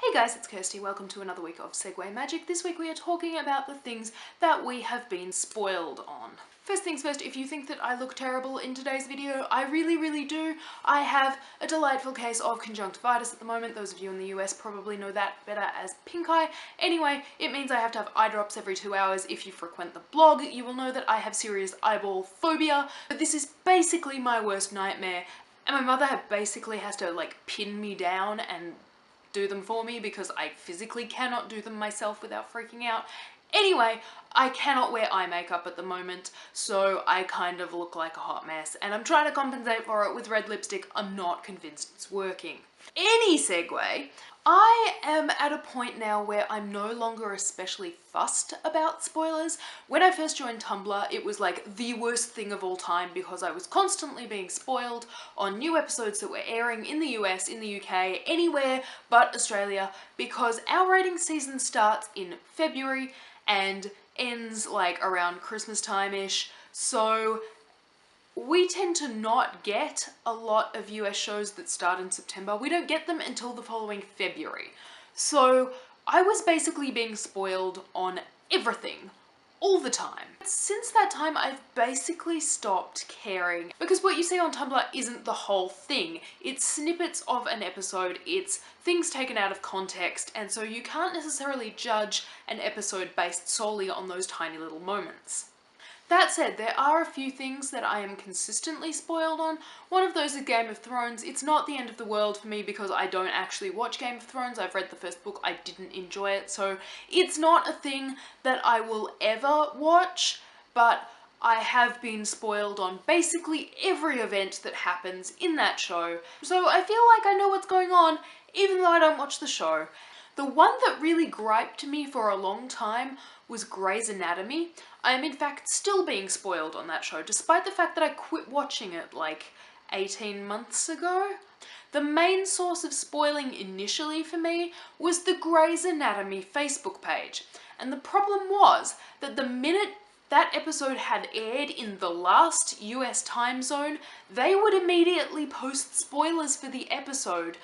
Hey guys, it's Kirsty. Welcome to another week of Segway Magic. This week we are talking about the things that we have been spoiled on. First things first, if you think that I look terrible in today's video, I really do. I have a delightful case of conjunctivitis at the moment. Those of you in the US probably know that better as pink eye. Anyway, it means I have to have eye drops every 2 hours. If you frequent the blog, you will know that I have serious eyeball phobia. But this is basically my worst nightmare. And my mother basically has to like pin me down and do them for me because I physically cannot do them myself without freaking out. Anyway, I cannot wear eye makeup at the moment, so I kind of look like a hot mess, and I'm trying to compensate for it with red lipstick. I'm not convinced it's working. Any segue, I am at a point now where I'm no longer especially fussed about spoilers. When I first joined Tumblr, it was like the worst thing of all time because I was constantly being spoiled on new episodes that were airing in the US, in the UK, anywhere but Australia, because our rating season starts in February and ends like around Christmas time-ish. So we tend to not get a lot of US shows that start in September. We don't get them until the following February. So I was basically being spoiled on everything, all the time. Since that time, I've basically stopped caring because what you see on Tumblr isn't the whole thing. It's snippets of an episode, it's things taken out of context, and so you can't necessarily judge an episode based solely on those tiny little moments. That said, there are a few things that I am consistently spoiled on. One of those is Game of Thrones. It's not the end of the world for me because I don't actually watch Game of Thrones. I've read the first book, I didn't enjoy it, so it's not a thing that I will ever watch, but I have been spoiled on basically every event that happens in that show. So I feel like I know what's going on, even though I don't watch the show. The one that really griped me for a long time was Grey's Anatomy. I am in fact still being spoiled on that show, despite the fact that I quit watching it like 18 months ago. The main source of spoiling initially for me was the Grey's Anatomy Facebook page. And the problem was that the minute that episode had aired in the last US time zone, they would immediately post spoilers for the episode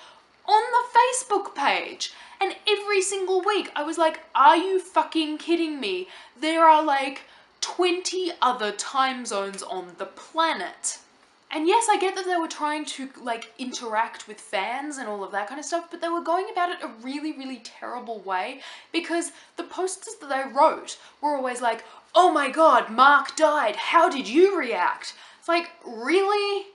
on the Facebook page. And every single week I was like, are you fucking kidding me? There are like 20 other time zones on the planet. And yes, I get that they were trying to like interact with fans and all of that kind of stuff, but they were going about it a really terrible way because the posters that they wrote were always like, oh my god, Mark died, how did you react? It's like, really?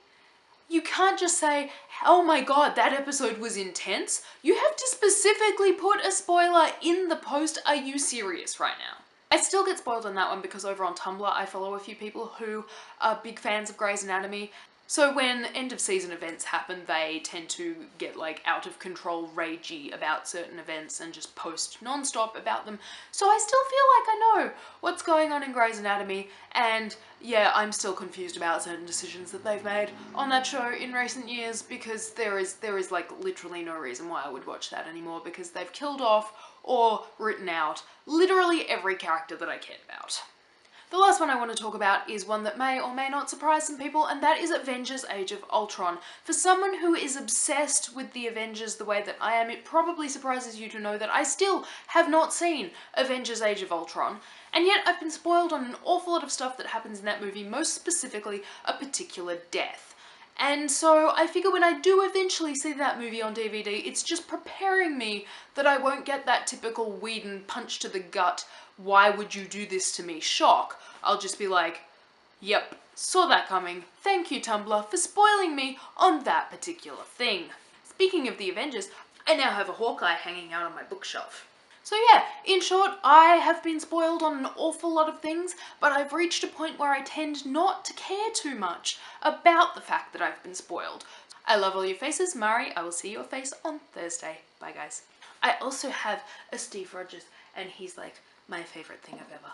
You can't just say, oh my god, that episode was intense. You have to specifically put a spoiler in the post. Are you serious right now? I still get spoiled on that one because over on Tumblr I follow a few people who are big fans of Grey's Anatomy. So when end of season events happen, they tend to get like out of control ragey about certain events and just post non-stop about them. So I still feel like I know what's going on in Grey's Anatomy, and yeah, I'm still confused about certain decisions that they've made on that show in recent years because there is like literally no reason why I would watch that anymore because they've killed off or written out literally every character that I cared about. The last one I want to talk about is one that may or may not surprise some people, and that is Avengers Age of Ultron. For someone who is obsessed with the Avengers the way that I am, it probably surprises you to know that I still have not seen Avengers Age of Ultron, and yet I've been spoiled on an awful lot of stuff that happens in that movie, most specifically a particular death. And so I figure when I do eventually see that movie on DVD, it's just preparing me that I won't get that typical Whedon punch to the gut, why would you do this to me shock. I'll just be like, yep, saw that coming. Thank you, Tumblr, for spoiling me on that particular thing. Speaking of the Avengers, I now have a Hawkeye hanging out on my bookshelf. So yeah, in short, I have been spoiled on an awful lot of things, but I've reached a point where I tend not to care too much about the fact that I've been spoiled. I love all your faces. Mari, I will see your face on Thursday. Bye guys. I also have a Steve Rogers, and he's like my favourite thing I've ever